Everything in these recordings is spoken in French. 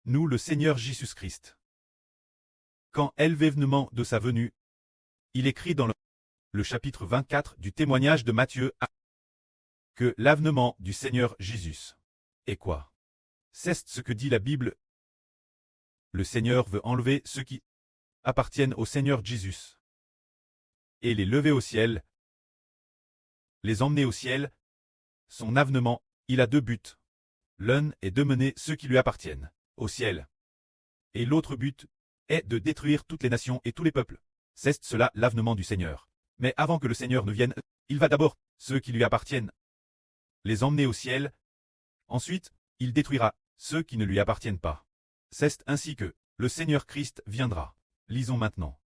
nous le Seigneur Jésus-Christ. Quand l'événement de sa venue, il écrit dans le chapitre 24 du témoignage de Matthieu que l'avènement du Seigneur Jésus est quoi? C'est ce que dit la Bible. Le Seigneur veut enlever ceux qui appartiennent au Seigneur Jésus et les lever au ciel, les emmener au ciel. Son avènement, il a deux buts. L'un est de mener ceux qui lui appartiennent au ciel. Et l'autre but est de détruire toutes les nations et tous les peuples. C'est cela l'avènement du Seigneur. Mais avant que le Seigneur ne vienne, il va d'abord, ceux qui lui appartiennent, les emmener au ciel. Ensuite, il détruira ceux qui ne lui appartiennent pas. C'est ainsi que le Seigneur Christ viendra. Lisons maintenant.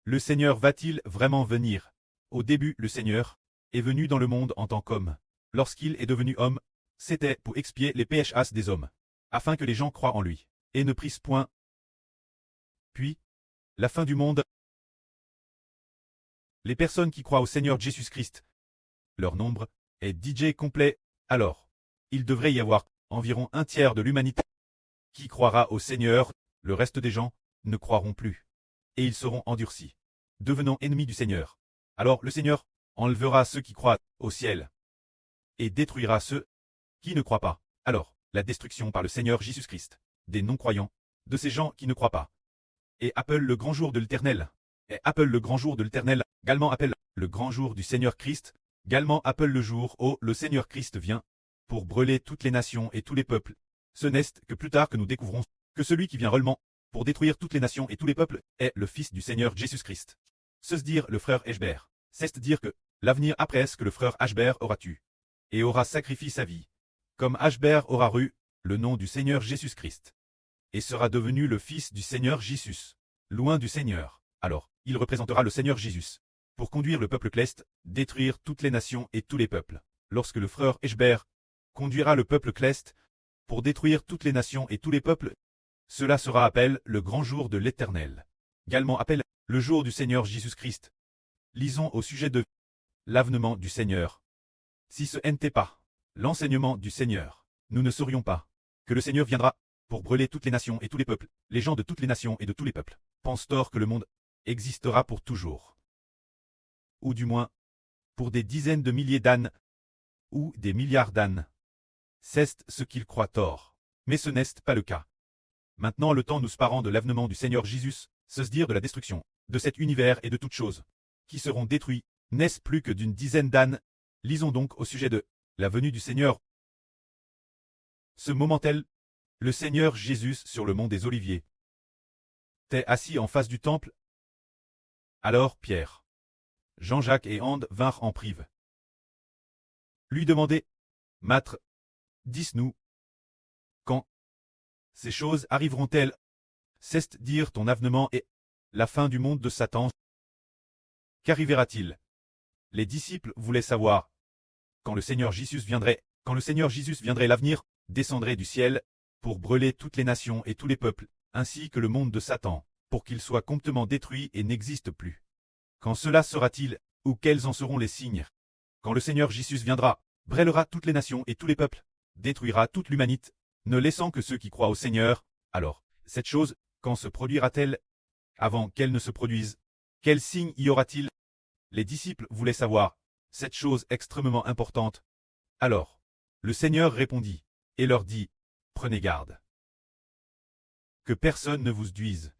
Le Seigneur va-t-il vraiment venir? Au début, le Seigneur est venu dans le monde en tant qu'homme. Lorsqu'il est devenu homme, c'était pour expier les péchés des hommes, afin que les gens croient en lui, et ne prissent point. Puis, la fin du monde. Les personnes qui croient au Seigneur Jésus-Christ, leur nombre est DJ complet. Alors, il devrait y avoir environ un tiers de l'humanité qui croira au Seigneur. Le reste des gens ne croiront plus, et ils seront endurcis, devenant ennemis du Seigneur. Alors le Seigneur enlèvera ceux qui croient au ciel et détruira ceux qui ne croient pas. Alors, la destruction par le Seigneur Jésus-Christ des non-croyants, de ces gens qui ne croient pas, et appelle le grand jour de l'Éternel, et appelle le grand jour de l'Éternel, également appelle le grand jour du Seigneur Christ, également appelle le jour où le Seigneur Christ vient, pour brûler toutes les nations et tous les peuples. Ce n'est que plus tard que nous découvrons que celui qui vient réellement pour détruire toutes les nations et tous les peuples est le Fils du Seigneur Jésus-Christ. Ce dire le frère Hébert, c'est dire que l'avenir après est ce que le frère Hébert aura tué et aura sacrifié sa vie, comme Hébert aura eu le nom du Seigneur Jésus-Christ, et sera devenu le Fils du Seigneur Jésus, loin du Seigneur. Alors, il représentera le Seigneur Jésus, pour conduire le peuple cleste, détruire toutes les nations et tous les peuples. Lorsque le frère Hébert conduira le peuple cleste, pour détruire toutes les nations et tous les peuples, cela sera appelé le grand jour de l'Éternel. Également appelé le jour du Seigneur Jésus-Christ. Lisons au sujet de l'avènement du Seigneur. Si ce n'était pas l'enseignement du Seigneur, nous ne saurions pas que le Seigneur viendra pour brûler toutes les nations et tous les peuples. Les gens de toutes les nations et de tous les peuples pensent tort que le monde existera pour toujours. Ou du moins, pour des dizaines de milliers d'années, ou des milliards d'années. C'est ce qu'ils croient tort. Mais ce n'est pas le cas. Maintenant le temps nous parlant de l'avènement du Seigneur Jésus, se dire de la destruction de cet univers et de toutes choses qui seront détruites, n'est-ce plus que d'une dizaine d'années. Lisons donc au sujet de la venue du Seigneur. Ce moment tel, le Seigneur Jésus sur le mont des Oliviers était assis en face du temple. Alors Pierre, Jean-Jacques et Anne vinrent en prive. Lui demander, Maître, dis-nous, quand ces choses arriveront-elles? C'est dire ton avènement et la fin du monde de Satan. Qu'arrivera-t-il? Les disciples voulaient savoir quand le Seigneur Jésus viendrait. Quand le Seigneur Jésus viendrait, l'avenir descendrait du ciel pour brûler toutes les nations et tous les peuples, ainsi que le monde de Satan, pour qu'il soit complètement détruit et n'existe plus. Quand cela sera-t-il, ou quels en seront les signes? Quand le Seigneur Jésus viendra, brûlera toutes les nations et tous les peuples, détruira toute l'humanité, ne laissant que ceux qui croient au Seigneur. Alors, cette chose, quand se produira-t-elle? Avant qu'elle ne se produise, quel signe y aura-t-il? Les disciples voulaient savoir cette chose extrêmement importante. Alors, le Seigneur répondit, et leur dit, prenez garde que personne ne vous séduise,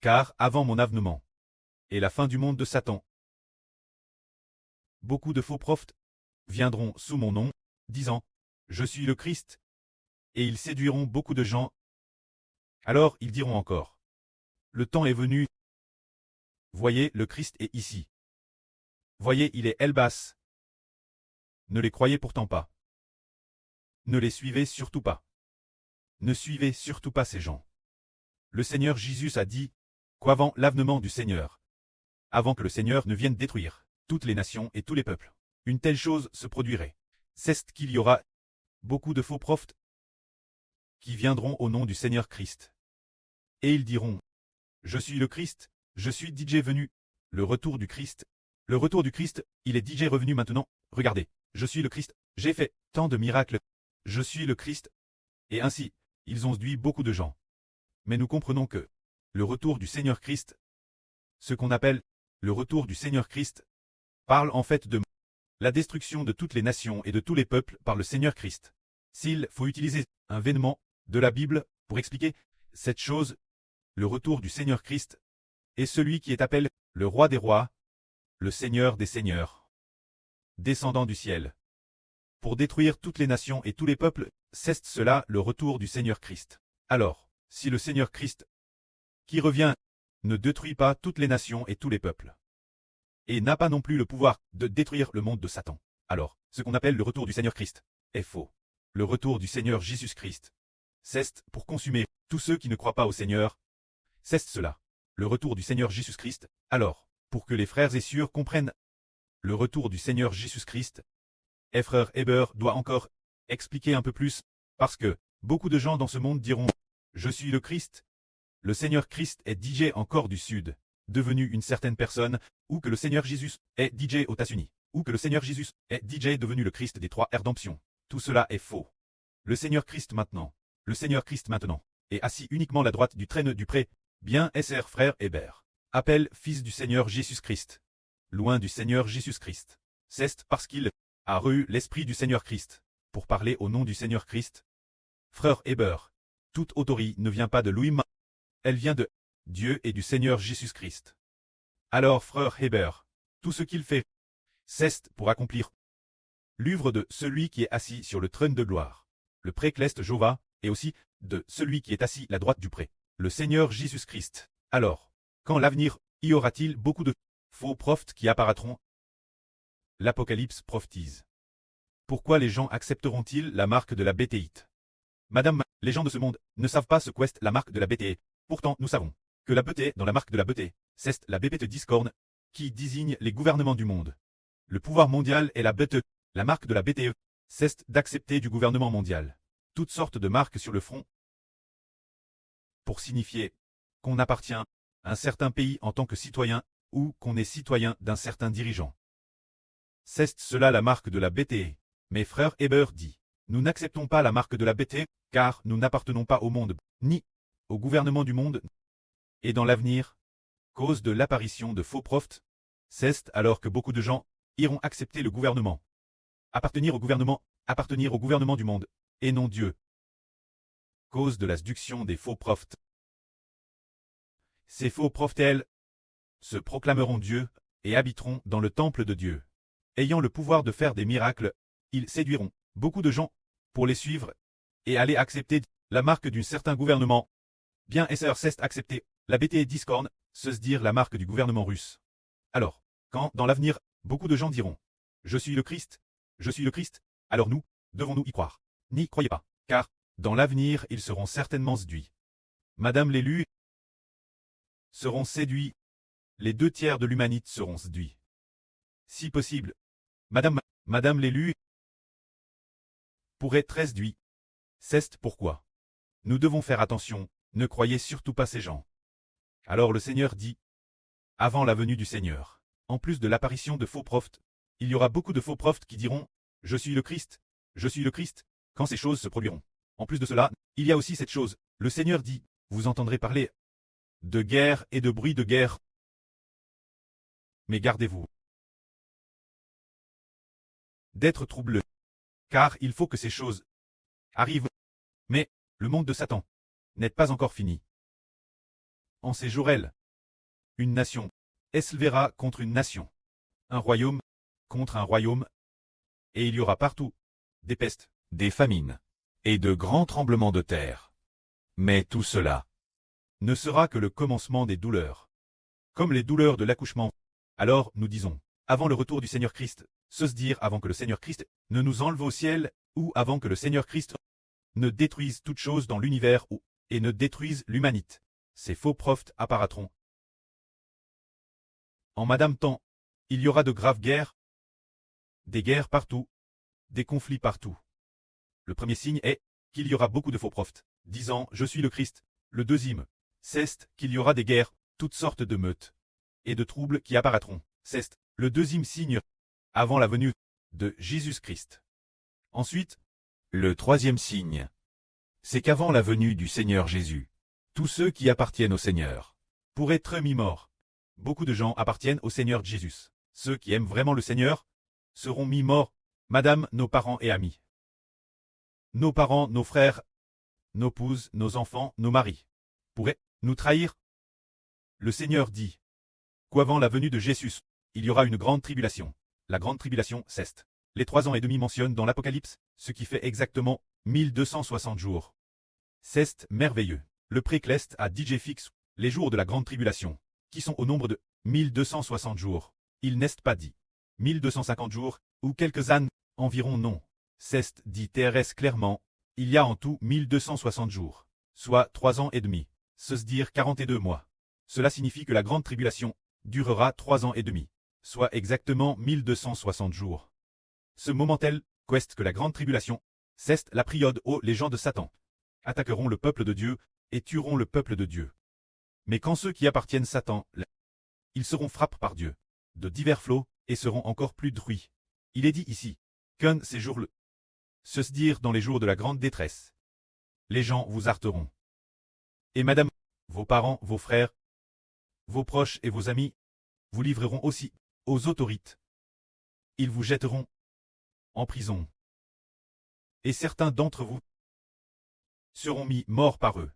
car avant mon avènement et la fin du monde de Satan, beaucoup de faux prophètes viendront sous mon nom, disant, je suis le Christ, et ils séduiront beaucoup de gens. Alors ils diront encore, le temps est venu. Voyez, le Christ est ici. Voyez, il est Elbas. Ne les croyez pourtant pas. Ne les suivez surtout pas. Ne suivez surtout pas ces gens. Le Seigneur Jésus a dit, qu'avant l'avènement du Seigneur, avant que le Seigneur ne vienne détruire toutes les nations et tous les peuples, une telle chose se produirait. C'est qu'il y aura beaucoup de faux prophètes qui viendront au nom du Seigneur Christ. Et ils diront, je suis le Christ, je suis DJ venu, le retour du Christ. Le retour du Christ, il est DJ revenu maintenant. Regardez, je suis le Christ, j'ai fait tant de miracles. Je suis le Christ. Et ainsi, ils ont séduit beaucoup de gens. Mais nous comprenons que le retour du Seigneur Christ, ce qu'on appelle le retour du Seigneur Christ, parle en fait de la destruction de toutes les nations et de tous les peuples par le Seigneur Christ. S'il faut utiliser un vêtement de la Bible pour expliquer cette chose, le retour du Seigneur Christ est celui qui est appelé le roi des rois, le Seigneur des seigneurs, descendant du ciel, pour détruire toutes les nations et tous les peuples. C'est cela le retour du Seigneur Christ. Alors, si le Seigneur Christ, qui revient, ne détruit pas toutes les nations et tous les peuples, et n'a pas non plus le pouvoir de détruire le monde de Satan, alors, ce qu'on appelle le retour du Seigneur Christ est faux. Le retour du Seigneur Jésus-Christ, c'est pour consumer tous ceux qui ne croient pas au Seigneur. C'est cela, le retour du Seigneur Jésus-Christ. Alors, pour que les frères et sœurs comprennent le retour du Seigneur Jésus-Christ, et frère Heber doit encore expliquer un peu plus, parce que beaucoup de gens dans ce monde diront « Je suis le Christ ». Le Seigneur Christ est DJ encore du Sud, devenu une certaine personne, ou que le Seigneur Jésus est DJ aux États-Unis, ou que le Seigneur Jésus est DJ devenu le Christ des trois rédemptions. Tout cela est faux. Le Seigneur Christ maintenant, est assis uniquement à la droite du trône du pré, bien SR frère Heber. Appelle fils du Seigneur Jésus-Christ. Loin du Seigneur Jésus-Christ. C'est parce qu'il a reçu l'Esprit du Seigneur Christ, pour parler au nom du Seigneur Christ. Frère Heber, toute autorité ne vient pas de lui-même, elle vient de Dieu et du Seigneur Jésus-Christ. Alors frère Heber, tout ce qu'il fait, c'est pour accomplir l'œuvre de celui qui est assis sur le trône de gloire, le précleste Jéhovah, et aussi de celui qui est assis à la droite du pré, le Seigneur Jésus-Christ. Alors, quand l'avenir, y aura-t-il beaucoup de faux prophètes qui apparaîtront? L'Apocalypse prophétise. Pourquoi les gens accepteront-ils la marque de la béthéite? Madame, les gens de ce monde ne savent pas ce qu'est la marque de la béthéite. Pourtant, nous savons que la beauté dans la marque de la beauté, c'est la bébête discorne, qui désigne les gouvernements du monde. Le pouvoir mondial est la bête. La marque de la BTE, c'est d'accepter du gouvernement mondial toutes sortes de marques sur le front pour signifier qu'on appartient à un certain pays en tant que citoyen ou qu'on est citoyen d'un certain dirigeant. C'est cela la marque de la BTE. Mais frère Heber dit, nous n'acceptons pas la marque de la BTE car nous n'appartenons pas au monde, ni au gouvernement du monde. Et dans l'avenir, cause de l'apparition de faux prophètes, c'est alors que beaucoup de gens iront accepter le gouvernement. Appartenir au gouvernement du monde, et non Dieu. Cause de la séduction des faux prophètes. Ces faux prophètes, elles, se proclameront Dieu, et habiteront dans le temple de Dieu. Ayant le pouvoir de faire des miracles, ils séduiront beaucoup de gens pour les suivre, et aller accepter la marque d'un certain gouvernement. Bien SR accepter la BT Discord, se dire la marque du gouvernement russe. Alors, quand, dans l'avenir, beaucoup de gens diront « Je suis le Christ », alors nous, devons-nous y croire? N'y croyez pas, car, dans l'avenir, ils seront certainement séduits. Madame l'élu seront séduits. Les 2/3 de l'humanité seront séduits. Si possible, Madame l'élu pourrait être séduit. C'est pourquoi nous devons faire attention, ne croyez surtout pas ces gens. Alors le Seigneur dit, avant la venue du Seigneur, en plus de l'apparition de faux prophètes, il y aura beaucoup de faux prophètes qui diront « Je suis le Christ », quand ces choses se produiront. En plus de cela, il y a aussi cette chose, le Seigneur dit, vous entendrez parler de guerre et de bruit de guerre. Mais gardez-vous d'être troubleux, car il faut que ces choses arrivent. Mais le monde de Satan n'est pas encore fini. En ces jours, une nation s'élèvera contre une nation, un royaume contre un royaume, et il y aura partout des pestes, des famines et de grands tremblements de terre. Mais tout cela ne sera que le commencement des douleurs, comme les douleurs de l'accouchement. Alors nous disons, avant le retour du Seigneur Christ, se dire avant que le Seigneur Christ ne nous enlève au ciel, ou avant que le Seigneur Christ ne détruise toute chose dans l'univers et ne détruise l'humanité. Ces faux prophètes apparaîtront. En madame temps, il y aura de graves guerres, des guerres partout, des conflits partout. Le premier signe est qu'il y aura beaucoup de faux prophètes, disant « Je suis le Christ ». Le deuxième, c'est qu'il y aura des guerres, toutes sortes de meutes et de troubles qui apparaîtront. C'est le deuxième signe avant la venue de Jésus-Christ. Ensuite, le troisième signe, c'est qu'avant la venue du Seigneur Jésus, tous ceux qui appartiennent au Seigneur pourraient être mis morts. Beaucoup de gens appartiennent au Seigneur Jésus. Ceux qui aiment vraiment le Seigneur seront mis morts. Madame, nos parents et amis. Nos parents, nos frères, nos épouses, nos enfants, nos maris pourraient nous trahir. Le Seigneur dit qu'avant la venue de Jésus, il y aura une grande tribulation. La grande tribulation, c'est les 3 ans et demi mentionnent dans l'Apocalypse, ce qui fait exactement 1260 jours. C'est merveilleux. Le précleste a DJ fixe les jours de la grande tribulation, qui sont au nombre de 1260 jours. Il n'est pas dit 1250 jours, ou quelques années, environ non. C'est dit TRS clairement, il y a en tout 1260 jours, soit 3 ans et demi, se dire 42 mois. Cela signifie que la grande tribulation durera 3 ans et demi, soit exactement 1260 jours. Ce moment tel, qu'est que la grande tribulation, c'est la période où les gens de Satan attaqueront le peuple de Dieu et tueront le peuple de Dieu. Mais quand ceux qui appartiennent Satan, ils seront frappés par Dieu, de divers flots, et seront encore plus détruits. Il est dit ici, qu'un ces jours se dire dans les jours de la grande détresse. Les gens vous harteront. Et madame, vos parents, vos frères, vos proches et vos amis, vous livreront aussi aux autorités. Ils vous jetteront en prison. Et certains d'entre vous seront mis morts par eux.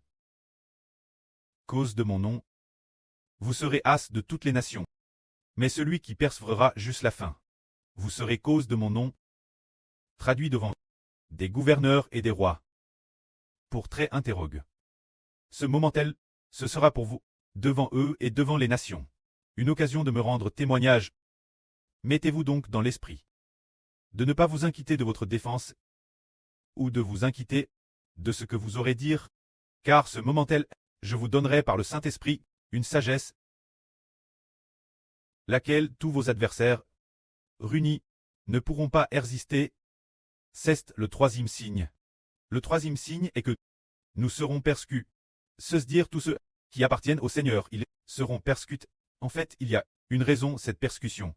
Cause de mon nom, vous serez as de toutes les nations. Mais celui qui persévérera jusqu'à la fin, vous serez cause de mon nom, traduit devant des gouverneurs et des rois. Pour très interrogue. Ce moment tel, ce sera pour vous, devant eux et devant les nations, une occasion de me rendre témoignage. Mettez-vous donc dans l'esprit de ne pas vous inquiéter de votre défense, ou de vous inquiéter de ce que vous aurez dire, car ce moment tel, je vous donnerai par le Saint-Esprit une sagesse, laquelle tous vos adversaires, réunis, ne pourront pas résister. C'est le 3e signe. Le 3e signe est que nous serons persécutés. Se dire tous ceux qui appartiennent au Seigneur, ils seront persécutés. En fait, il y a une raison cette persécution,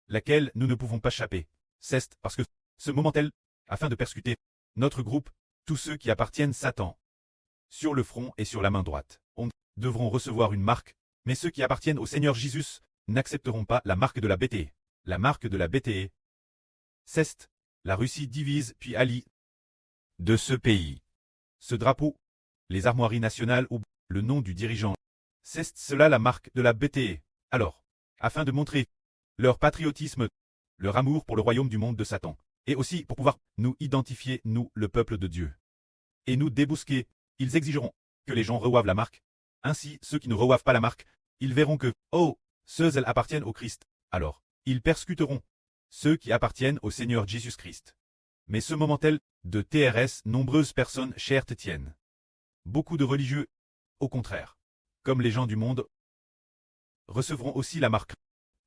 laquelle nous ne pouvons pas échapper. C'est parce que ce moment tel, afin de persécuter notre groupe, tous ceux qui appartiennent Satan, sur le front et sur la main droite, devront recevoir une marque, mais ceux qui appartiennent au Seigneur Jésus n'accepteront pas la marque de la BTE. La marque de la BTE. C'est la Russie divise puis allie de ce pays. Ce drapeau, les armoiries nationales ou le nom du dirigeant, c'est cela la marque de la BTE. Alors, afin de montrer leur patriotisme, leur amour pour le royaume du monde de Satan, et aussi pour pouvoir nous identifier, nous, le peuple de Dieu, et nous débusquer, ils exigeront que les gens reçoivent la marque. Ainsi, ceux qui ne reçoivent pas la marque, ils verront que, oh, ceux-elles appartiennent au Christ. Alors, ils persécuteront ceux qui appartiennent au Seigneur Jésus-Christ. Mais ce moment tel, de TRS, nombreuses personnes chères te tiennent. Beaucoup de religieux, au contraire, comme les gens du monde, recevront aussi la marque.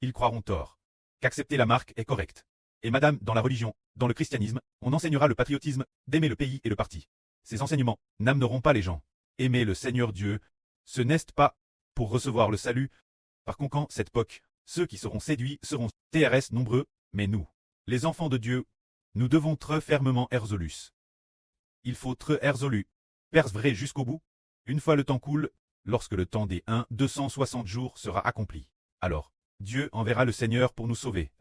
Ils croiront tort qu'accepter la marque est correct. Et madame, dans la religion, dans le christianisme, on enseignera le patriotisme, d'aimer le pays et le parti. Ces enseignements n'amèneront pas les gens. Aimer le Seigneur Dieu, ce n'est pas pour recevoir le salut. Par conséquent, cette époque, ceux qui seront séduits seront TRS nombreux, mais nous, les enfants de Dieu, nous devons très fermement résolus. Il faut très résolus, persévérer jusqu'au bout. Une fois le temps coule, lorsque le temps des 260 jours sera accompli, alors, Dieu enverra le Seigneur pour nous sauver.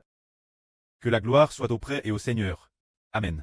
Que la gloire soit auprès et au Seigneur. Amen.